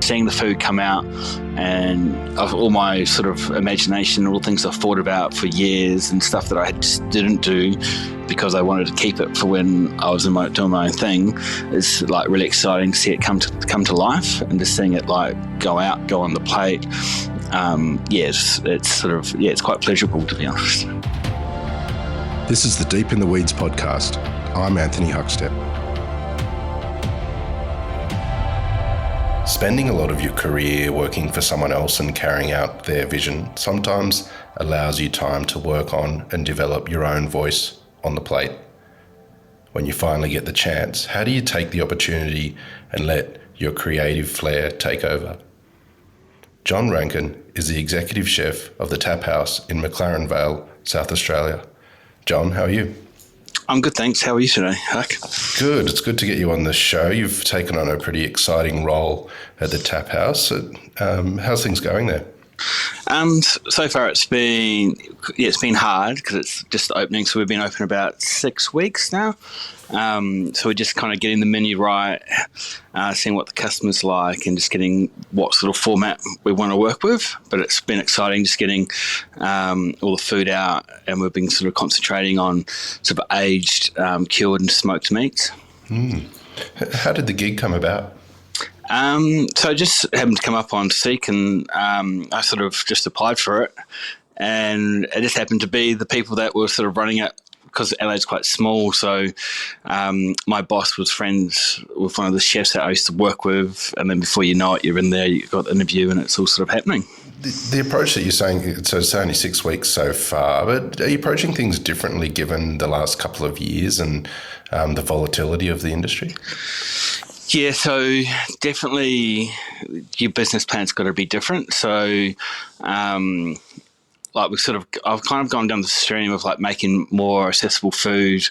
seeing the food come out, and of all my sort of imagination, all the things I've thought about for years and stuff that I just didn't do because I wanted to keep it for when I was doing my own thing, is like really exciting to see it come to life, and just seeing it like go on the plate. It's quite pleasurable, to be honest. This is the Deep in the Weeds podcast. I'm Anthony Huckstep. Spending a lot of your career working for someone else and carrying out their vision sometimes allows you time to work on and develop your own voice on the plate. When you finally get the chance, how do you take the opportunity and let your creative flair take over? John Rankin is the executive chef of the Taphouse in McLaren Vale, South Australia. John, how are you? I'm good, thanks. How are you today, Huck? Good. It's good to get you on the show. You've taken on a pretty exciting role at the Taphouse. How's things going there? So far it's been hard because it's just opening. So we've been open about 6 weeks now. So we're just kind of getting the menu right, seeing what the customers like, and just getting what sort of format we want to work with. But it's been exciting just getting all the food out, and we've been sort of concentrating on sort of aged, cured and smoked meats. How did the gig come about? So I just happened to come up on Seek, and I sort of just applied for it, and it just happened to be the people that were sort of running it, because Adelaide's quite small. So my boss was friends with one of the chefs that I used to work with, and then before you know it, you're in there, you've got the interview, and it's all sort of happening. The approach that you're saying, so it's only 6 weeks so far, but are you approaching things differently given the last couple of years and the volatility of the industry? Yeah, so definitely your business plan's got to be different. So, I've kind of gone down the stream of like making more accessible food,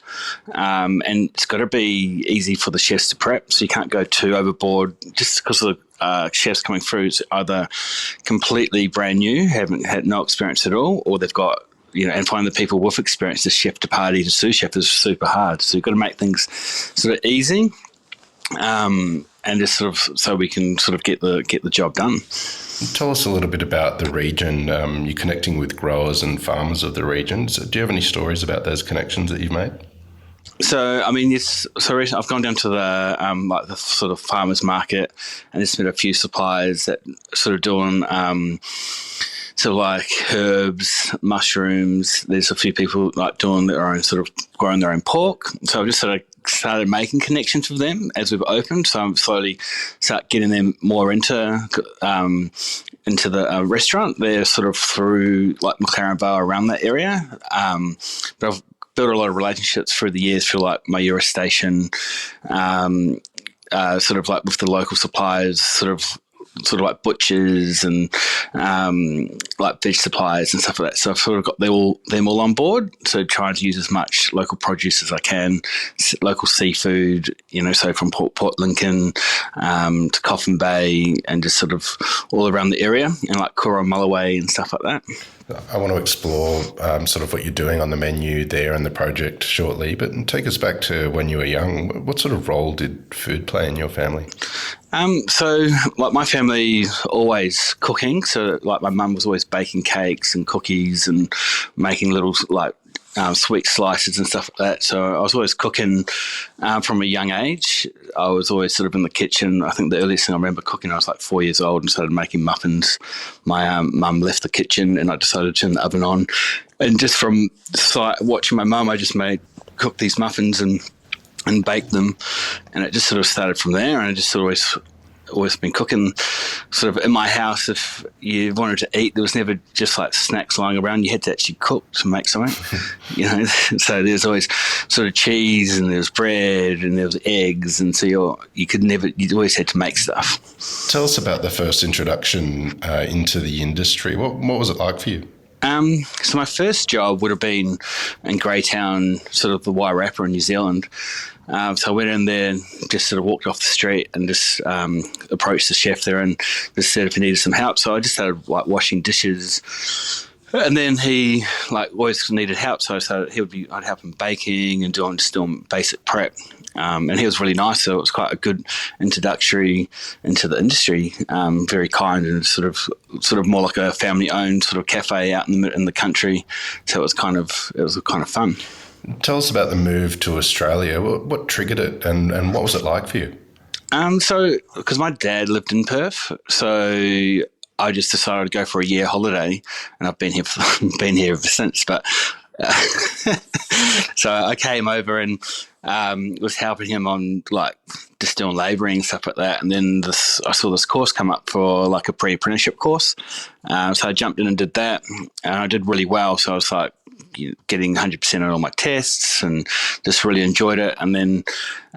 and it's got to be easy for the chefs to prep. So you can't go too overboard just because of the chefs coming through. It's either completely brand new, haven't had no experience at all, or they've got, and finding the people with experience, the chef de partie, the sous chef, is super hard. So you've got to make things sort of easy. And just sort of so we can sort of get the job done. Tell us a little bit about the region. You're connecting with growers and farmers of the region. So do you have any stories about those connections that you've made? So, I mean, yes. So recently I've gone down to the sort of farmers market, and there's been a few suppliers that sort of doing sort of like herbs, mushrooms. There's a few people like doing their own sort of growing their own pork. So I've just sort of started making connections with them as we've opened. So I'm slowly start getting them more into the restaurant. They're sort of through like McLaren Vale around that area. But I've built a lot of relationships through the years through like my Eurostation, sort of like with the local suppliers, sort of like butchers and like veg suppliers and stuff like that. So I've sort of got them all on board. So trying to use as much local produce as I can, local seafood, so from Port Lincoln to Coffin Bay, and just sort of all around the area, and like Kura Mulloway and stuff like that. I want to explore sort of what you're doing on the menu there and the project shortly, but take us back to when you were young. What sort of role did food play in your family? So like my family always cooking. So like my mum was always baking cakes and cookies and making little like sweet slices and stuff like that. So I was always cooking from a young age. I was always sort of in the kitchen. I think the earliest thing I remember cooking, I was like 4 years old and started making muffins. My mum left the kitchen and I decided to turn the oven on. And just from watching my mum, I just cook these muffins and bake them. And it just sort of started from there. And I just always been cooking sort of in my house. If you wanted to eat, there was never just like snacks lying around. You had to actually cook to make something, so there's always sort of cheese, and there was bread, and there was eggs, and so you always had to make stuff. Tell us about the first introduction into the industry. What was it like for you? So my first job would have been in Greytown, sort of the Wairarapa in New Zealand. So I went in there and just sort of walked off the street and just approached the chef there and just said if he needed some help. So I just started like washing dishes, and then he like always needed help. So I'd help him baking and doing basic prep. And he was really nice, so it was quite a good introductory into the industry. Very kind and sort of more like a family-owned sort of cafe out in the country. So it was kind of fun. Tell us about the move to Australia. What triggered it, and what was it like for you? So because my dad lived in Perth, so I just decided to go for a year holiday, and I've been here ever since. But so I came over and was helping him on like just doing labouring and stuff like that. And then I saw this course come up for like a pre-apprenticeship course. So I jumped in and did that, and I did really well. So I was like getting 100% on all my tests and just really enjoyed it. And then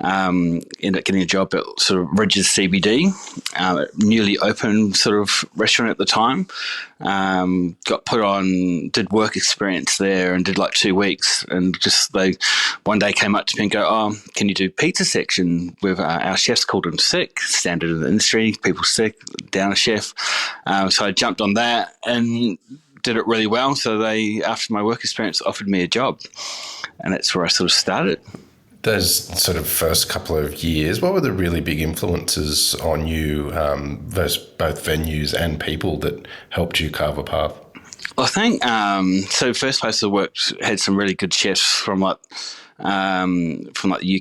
ended up getting a job at sort of Ridges CBD, newly open sort of restaurant at the time. Got put on, did work experience there and did like 2 weeks, and just they one day came up to me and go, "Oh, can you do pizza section?" With our chefs called in sick, standard in the industry, people sick, down a chef. So I jumped on that and did it really well. So they, after my work experience, offered me a job, and that's where I sort of started. Those sort of first couple of years, what were the really big influences on you, both venues and people that helped you carve a path? I think so. First place I worked had some really good chefs from the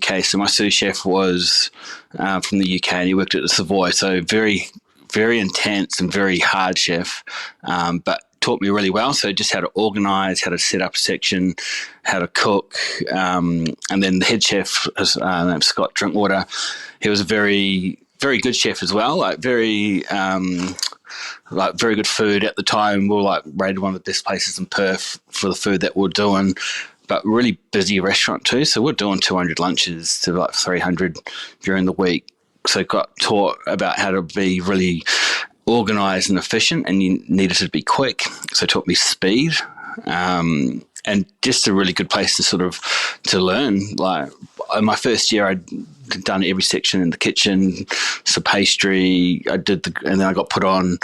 UK. So my sous chef was from the UK, and he worked at the Savoy. So very, very intense and very hard chef, but taught me really well. So just how to organise, how to set up a section, how to cook, and then the head chef, his name's Scott Drinkwater. He was a very, very good chef as well. Like very good food at the time. We were like rated one of the best places in Perth for the food that we we're doing. But really busy restaurant too. So we're doing 200 lunches to like 300 during the week. So got taught about how to be really organised and efficient, and you needed to be quick. So it taught me speed, and just a really good place to learn. Like in my first year, I'd done every section in the kitchen, so pastry. And then I got put on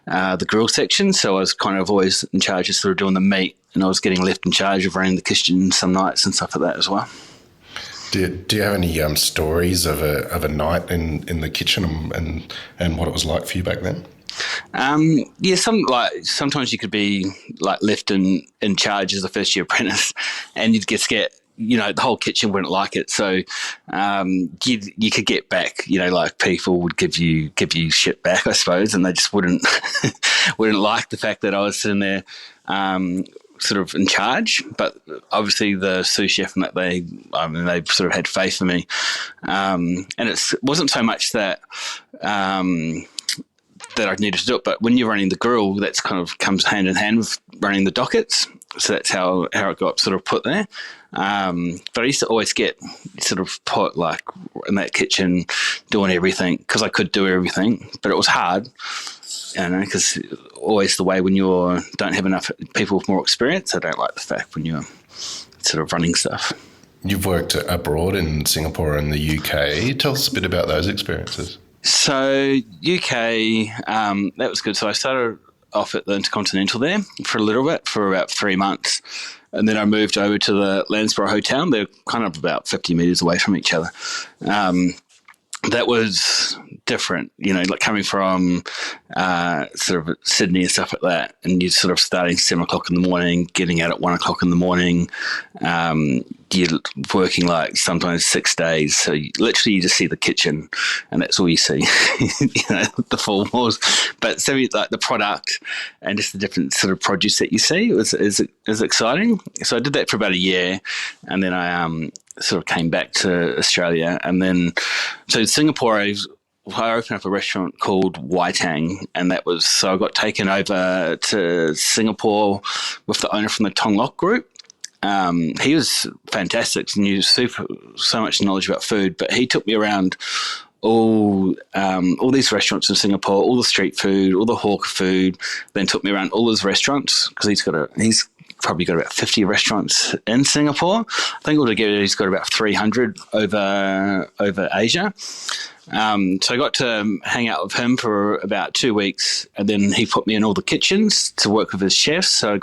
the grill section. So I was kind of always in charge of sort of doing the meat, and I was getting left in charge of running the kitchen some nights and stuff like that as well. Do you have any stories of a night in the kitchen and what it was like for you back then? Yeah, sometimes you could be like left in charge as a first year apprentice, and you'd get the whole kitchen wouldn't like it. So you could get back, like people would give you shit back, I suppose, and they just wouldn't like the fact that I was sitting there sort of in charge. But obviously the sous chef and that they sort of had faith in me, and it wasn't so much that that I needed to do it, but when you're running the grill, that's kind of comes hand in hand with running the dockets. So that's how it got sort of put there. But I used to always get sort of put like in that kitchen doing everything because I could do everything, but it was hard, because always the way when you don't have enough people with more experience. I don't like the fact when you're sort of running stuff. You've worked abroad in Singapore and the UK. Tell us a bit about those experiences. So UK, that was good. So I started off at the Intercontinental there for a little bit, for about 3 months. And then I moved over to the Landsborough Hotel. They're kind of about 50 metres away from each other. That was different, like coming from sort of Sydney and stuff like that, and you're sort of starting 7 o'clock in the morning, getting out at 1 o'clock in the morning. You're working like sometimes 6 days, so you just see the kitchen, and that's all you see, the full walls. But so like the product and just the different sort of produce that you see is exciting. So I did that for about a year, and then I sort of came back to Australia, and then so Singapore. I opened up a restaurant called Waitang, and so I got taken over to Singapore with the owner from the Tong Locke group. He was fantastic and knew so much knowledge about food, but he took me around all these restaurants in Singapore, all the street food, all the hawker food, then took me around all his restaurants because he's probably got about 50 restaurants in Singapore. I think altogether he's got about 300 over Asia. So I got to hang out with him for about 2 weeks, and then he put me in all the kitchens to work with his chefs. So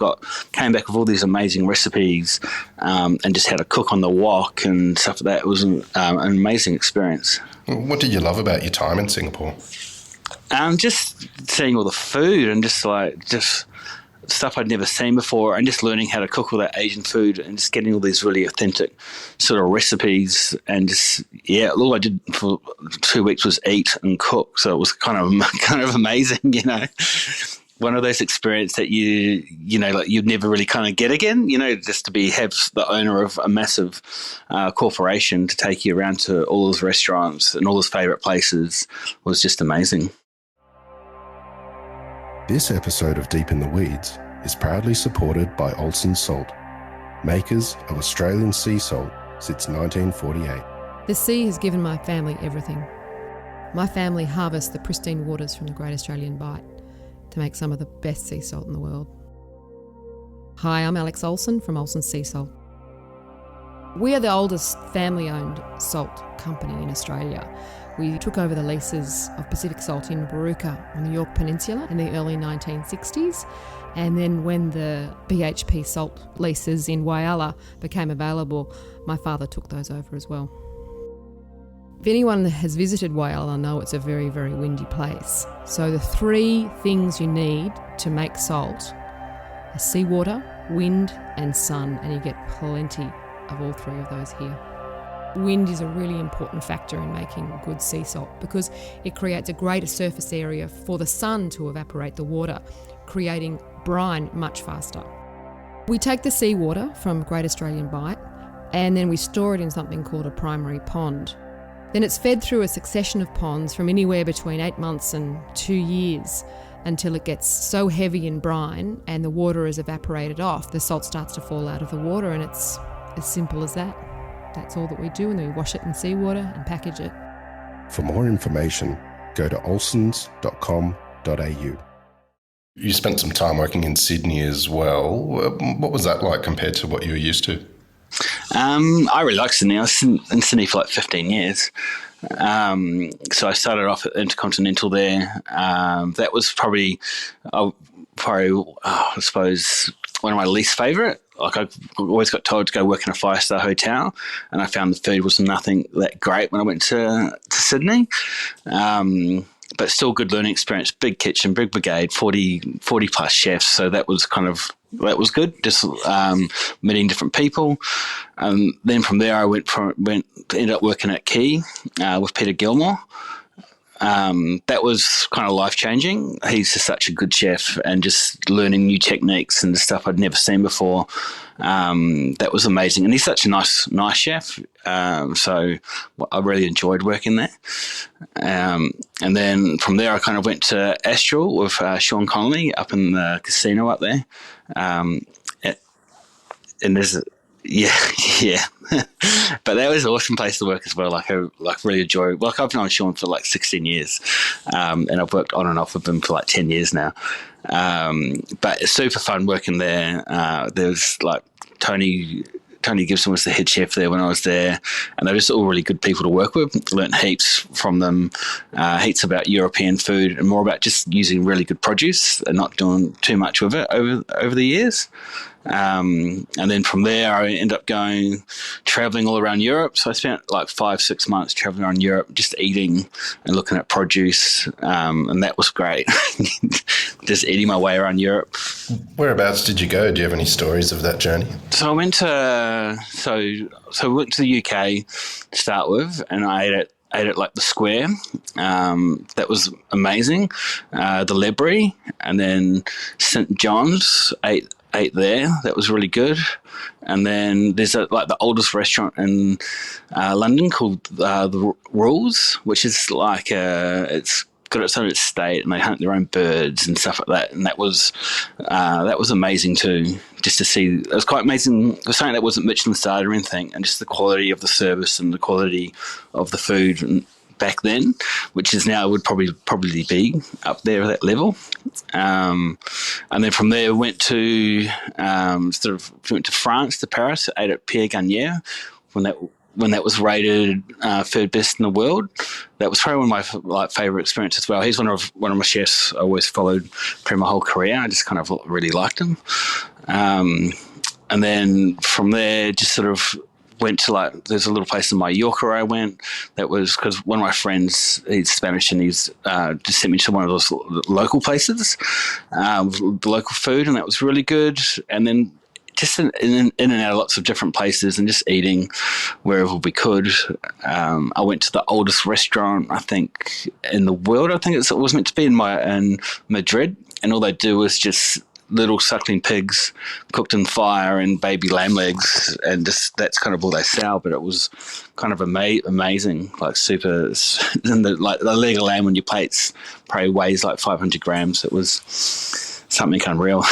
came back with all these amazing recipes, and just had to cook on the wok and stuff like that. It was an amazing experience. What did you love about your time in Singapore? Just seeing all the food and just stuff I'd never seen before, and just learning how to cook all that Asian food and just getting all these really authentic sort of recipes, and just all I did for 2 weeks was eat and cook. So it was kind of amazing, one of those experiences that you'd never really kind of get again, just to have the owner of a massive corporation to take you around to all those restaurants and all those favourite places was just amazing. This episode of Deep in the Weeds is proudly supported by Olsen Salt, makers of Australian sea salt since 1948. The sea has given my family everything. My family harvests the pristine waters from the Great Australian Bight to make some of the best sea salt in the world. Hi, I'm Alex Olsen from Olsen Sea Salt. We are the oldest family-owned salt company in Australia. We took over the leases of Pacific Salt in Baruka on the Yorke Peninsula in the early 1960s. And then when the BHP salt leases in Whyalla became available, my father took those over as well. If anyone has visited Whyalla, know it's a very, very windy place. So the 3 things you need to make salt are seawater, wind and sun, and you get plenty of all 3 of those here. Wind is a really important factor in making good sea salt because it creates a greater surface area for the sun to evaporate the water, creating brine much faster. We take the seawater from Great Australian Bight and then we store it in something called a primary pond. Then it's fed through a succession of ponds from anywhere between 8 months and 2 years until it gets so heavy in brine and the water is evaporated off, the salt starts to fall out of the water, and it's as simple as that. That's all that we do, and then we wash it in seawater and package it. For more information, go to olsens.com.au. You spent some time working in Sydney as well. What was that like compared to what you were used to? I really like Sydney. I was in Sydney for like 15 years. So I started off at Intercontinental there. That was probably I suppose, one of my least favourite. Like, I always got told to go work in a 5-star hotel, and I found the food was nothing that great when I went to Sydney. But still good learning experience, big kitchen, big brigade, 40 plus chefs. So that was good, just meeting different people. Then from there I ended up working at Key with Peter Gilmore. That was kind of life-changing. He's just such a good chef, and just learning new techniques and stuff I'd never seen before. That was amazing. And he's such a nice chef. So I really enjoyed working there. And then from there I kind of went to Astral with Sean Connolly up in the casino up there. And there's yeah. But that was an awesome place to work as well. I really enjoy. I've known Sean for like 16 years, and I've worked on and off with him for like 10 years now. But it's super fun working there. There's like Tony Gibson was the head chef there when I was there, and they're just all really good people to work with. Learned heaps from them, heaps about European food and more about just using really good produce and not doing too much with it over the years. And then from there I ended up traveling all around Europe. So I spent like 5-6 months traveling around Europe, just eating and looking at produce. And that was great. Just eating my way around Europe. Whereabouts did you go? Do you have any stories of that journey? So I went to, we went to the UK to start with, and I ate at like the Square. That was amazing. The Library, and then St John's, ate there. That was really good. And then there's the oldest restaurant in London called the Rules, which is like it's got its own estate, and they hunt their own birds and stuff like that. And that was amazing too, just to see. It was quite amazing. It was something that wasn't Michelin starred or anything, and just the quality of the service and the quality of the food and back then, which is now would probably be up there at that level. And then from there went to France, to Paris, ate at Pierre Garnier, when that when that was rated third best in the world. That was probably one of my favourite experiences as well. He's one of my chefs I always followed through my whole career. I just kind of really liked him. And then from there, just sort of went to there's a little place in Mallorca I went. That was because one of my friends, he's Spanish, and he's just sent me to one of those local places, the local food, and that was really good. And then just in and out of lots of different places and just eating wherever we could. I went to the oldest restaurant, I think, in the world. I think it was meant to be in Madrid, and all they do was just little suckling pigs cooked in fire and baby lamb legs, and just that's kind of all they sell. But it was kind of amazing, like super. And the leg of lamb on your plates probably weighs like 500 grams. It was something unreal.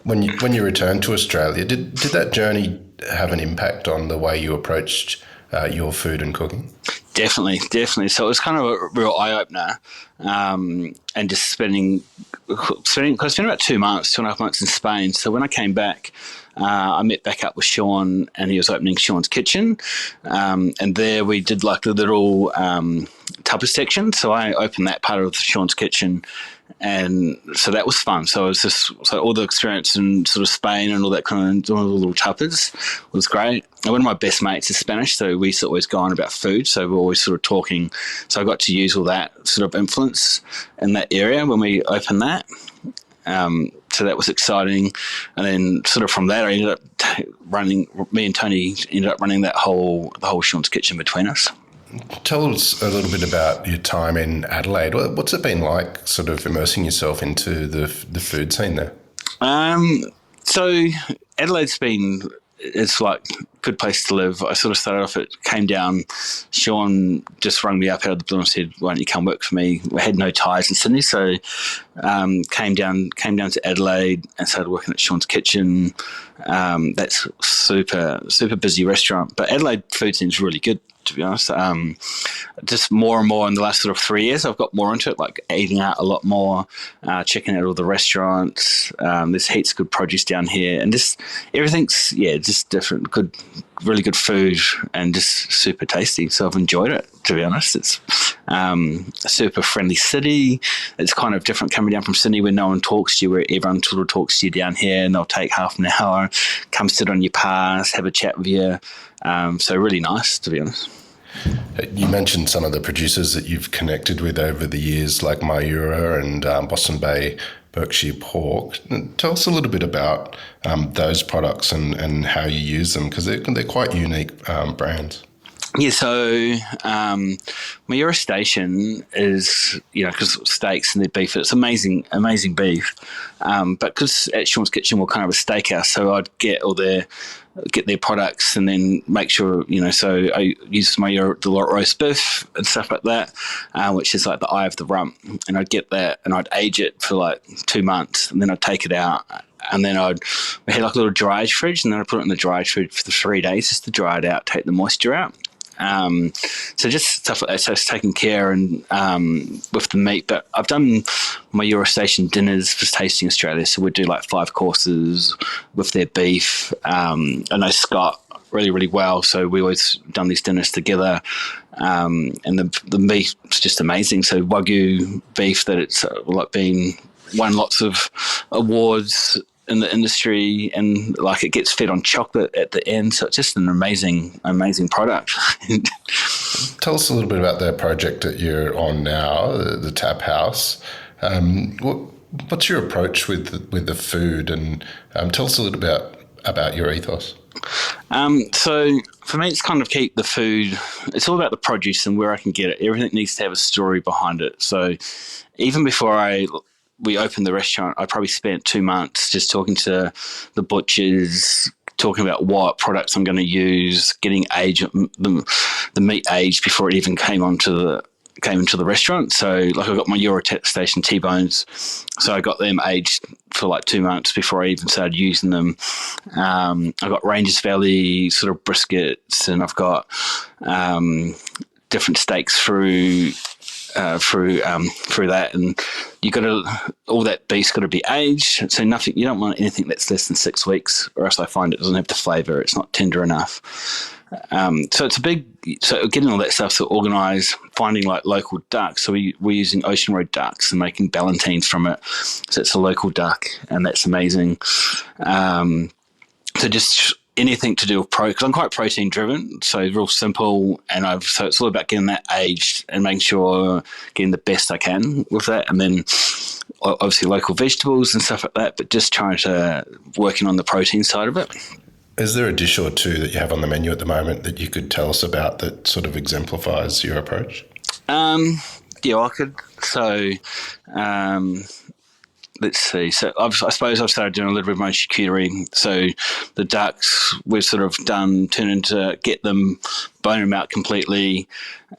When you returned to Australia, did that journey have an impact on the way you approached your food and cooking? Definitely. So it was kind of a real eye-opener, and just spending because I spent about 2.5 months in Spain. So when I came back, I met back up with Sean, and he was opening Sean's Kitchen, and there we did like the little tupper section. So I opened that part of Sean's Kitchen, and so that was fun. So it was just all the experience in sort of Spain and all that kind of doing all the little tuppers was great. And one of my best mates is Spanish, so we used to always go on about food. So we're always sort of talking. So I got to use all that sort of influence in that area when we opened that. So that was exciting. And then sort of from that, I ended up me and Tony ended up running the whole Sean's Kitchen between us. Tell us a little bit about your time in Adelaide. What's it been like sort of immersing yourself into the food scene there? So Adelaide's it's like a good place to live. I sort of started off, it came down, Sean just rang me up out of the blue and said, why don't you come work for me? We had no ties in Sydney, so came down to Adelaide and started working at Sean's Kitchen. That's super busy restaurant, but Adelaide food scene's really good, to be honest. Just more and more in the last sort of 3 years, I've got more into it, like eating out a lot more, checking out all the restaurants. There's heaps of good produce down here, and just everything's, just different, good, really good food, and just super tasty. So I've enjoyed it, to be honest. It's a super friendly city. It's kind of different coming down from Sydney where no one talks to you, where everyone sort of talks to you down here, and they'll take half an hour, come sit on your pass, have a chat with you. So really nice, to be honest. You mentioned some of the producers that you've connected with over the years, like Mayura and Boston Bay Berkshire Pork. Tell us a little bit about those products and how you use them, because they're quite unique brands. Yeah, so Mayura Station is, because steaks and their beef, it's amazing beef. But because at Sean's Kitchen we're kind of a steakhouse, so I'd get their products and then make sure, so I use the roast beef and stuff like that, which is like the eye of the rump. And I'd get that and I'd age it for like 2 months, and then I'd take it out. And then we had like a little dryage fridge, and then I put it in the dryage fridge for the 3 days just to dry it out, take the moisture out. So just stuff like that. So it's taking care and with the meat. But I've done my Eurostation dinners for Tasting Australia. So we'd do like 5 courses with their beef. I know Scott really, really well. So we always done these dinners together. And the meat's just amazing. So Wagyu beef that it's like won lots of awards in the industry, and like it gets fed on chocolate at the end, so it's just an amazing product. Tell us a little bit about the project that you're on now, the Taphouse. What's your approach with the food, and tell us a little bit about your ethos. So for me, it's kind of keep the food. It's all about the produce and where I can get it. Everything needs to have a story behind it. So even before we opened the restaurant, I probably spent 2 months just talking to the butchers, talking about what products I'm going to use, getting the meat aged before it even came into the restaurant. So like I got my Eurostation T-bones, so I got them aged for like 2 months before I even started using them. I got Ranges Valley sort of briskets, and I've got different steaks through that, and all that beef's got to be aged. So nothing, you don't want anything that's less than 6 weeks, or else I find it doesn't have the flavour. It's not tender enough. So it's so getting all that stuff so organised, finding like local ducks. So we're using Ocean Road ducks and making ballantines from it. So it's a local duck, and that's amazing. So just anything to do with because I'm quite protein driven, so real simple, and so it's all about getting that aged and making sure getting the best I can with that, and then obviously local vegetables and stuff like that, but just trying to working on the protein side of it. Is there a dish or two that you have on the menu at the moment that you could tell us about that sort of exemplifies your approach? Yeah, I could. So, let's see. So I suppose I've started doing a little bit of my charcuterie. So the ducks we've sort of get them, bone them out completely,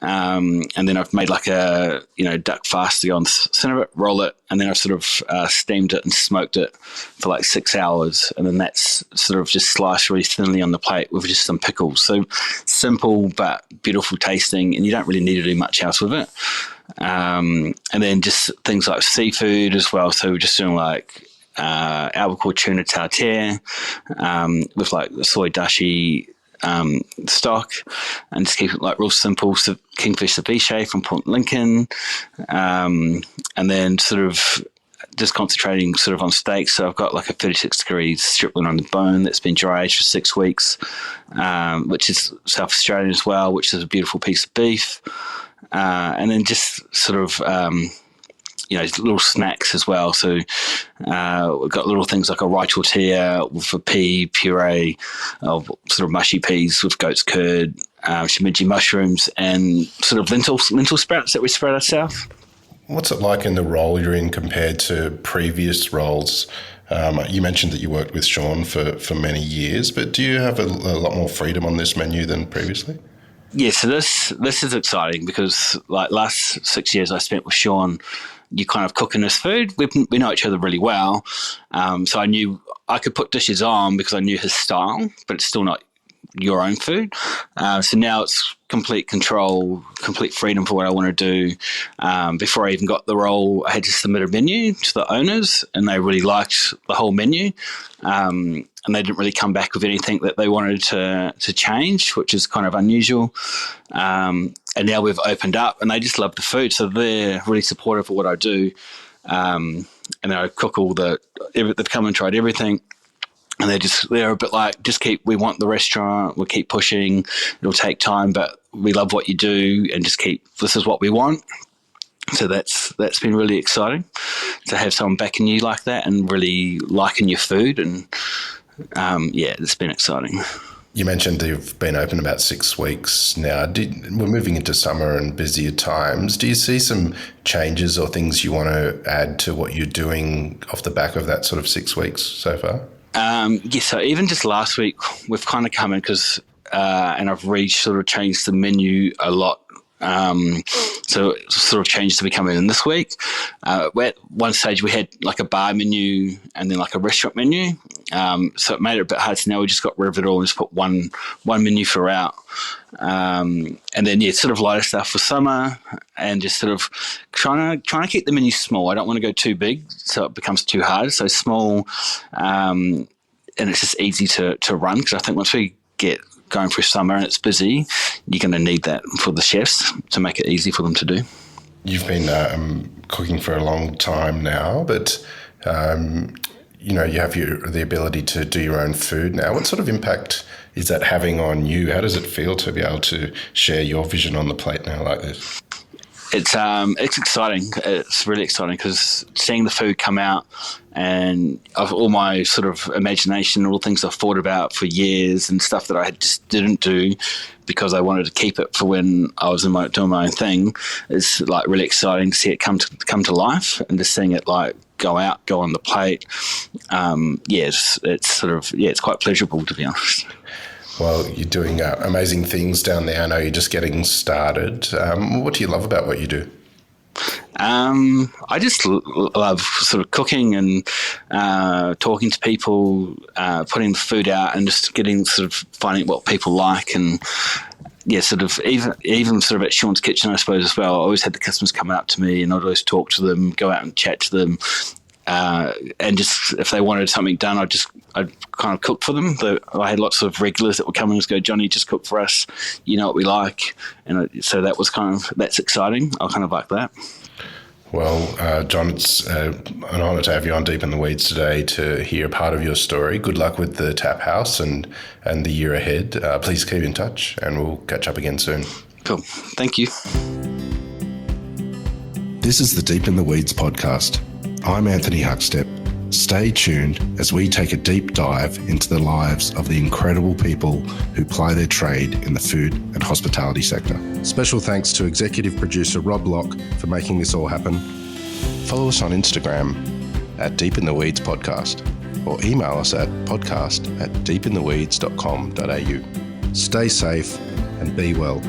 and then I've made like a duck pasty on the center of it, roll it, and then I've sort of steamed it and smoked it for like 6 hours, and then that's sort of just sliced really thinly on the plate with just some pickles. So simple but beautiful tasting, and you don't really need to do much else with it. And then just things like seafood as well. So we're just doing like albacore tuna tartare with like the soy dashi stock, and just keep it like real simple. So kingfish ceviche from Port Lincoln, and then sort of just concentrating sort of on steaks. So I've got like a 36 degrees strip loin on the bone that's been dry aged for 6 weeks, which is South Australian as well, which is a beautiful piece of beef. And then just sort of, little snacks as well. So we've got little things like a rye tortilla with a pea puree, of sort of mushy peas with goat's curd, shimiji mushrooms, and sort of lentil sprouts that we spread ourselves. What's it like in the role you're in compared to previous roles? You mentioned that you worked with Sean for many years, but do you have a lot more freedom on this menu than previously? Yeah, so this is exciting because like last 6 years I spent with Sean, you kind of cooking his food. We know each other really well, so I knew I could put dishes on because I knew his style, but it's still not your own food. So now it's complete control, complete freedom for what I want to do. Before I even got the role, I had to submit a menu to the owners, and they really liked the whole menu. And they didn't really come back with anything that they wanted to change, which is kind of unusual. And now we've opened up, and they just love the food, so they're really supportive of what I do. And I cook they've come and tried everything. And they're a bit like, we want the restaurant, we'll keep pushing, it'll take time, but we love what you do, and this is what we want. So that's been really exciting to have someone backing you like that and really liking your food. And it's been exciting. You mentioned you've been open about 6 weeks now. We're moving into summer and busier times. Do you see some changes or things you want to add to what you're doing off the back of that sort of 6 weeks so far? So even just last week, we've kind of come in and I've sort of changed the menu a lot. So it sort of changed to be coming in this week. At one stage we had like a bar menu and then like a restaurant menu. So it made it a bit hard. So now we just got rid of it all and just put one menu throughout. And then sort of lighter stuff for summer, and just sort of trying to keep the menu small. I don't want to go too big so it becomes too hard. So small, and it's just easy to run, because I think once we get going through summer and it's busy, you're going to need that for the chefs to make it easy for them to do. You've been cooking for a long time now, but you have the ability to do your own food now. What sort of impact is that having on you? How does it feel to be able to share your vision on the plate now like this? It's exciting. It's really exciting because seeing the food come out, and of all my sort of imagination, all the things I've thought about for years and stuff that I just didn't do because I wanted to keep it for when I was doing my own thing, is like really exciting to see it come to life, and just seeing it like go on the plate. It's quite pleasurable, to be honest. Well, you're doing amazing things down there. I know you're just getting started. What do you love about what you do? I just love sort of cooking and talking to people, putting the food out, and just finding what people like. And sort of even sort of at Sean's Kitchen, I suppose, as well. I always had the customers coming up to me, and I'd always talk to them, go out and chat to them. and just if they wanted something done, I'd kind of cook for them. I had lots of regulars that would come in and go, Johnny, just cook for us. You know what we like. And so that's exciting. I kind of like that. Well, John, it's an honour to have you on Deep in the Weeds today to hear part of your story. Good luck with the Taphouse and the year ahead. Please keep in touch and we'll catch up again soon. Cool. Thank you. This is the Deep in the Weeds podcast. I'm Anthony Huckstep. Stay tuned as we take a deep dive into the lives of the incredible people who ply their trade in the food and hospitality sector. Special thanks to executive producer Rob Locke for making this all happen. Follow us on Instagram at Deep in the Weeds Podcast or email us at podcast@deepintheweeds.com.au. Stay safe and be well.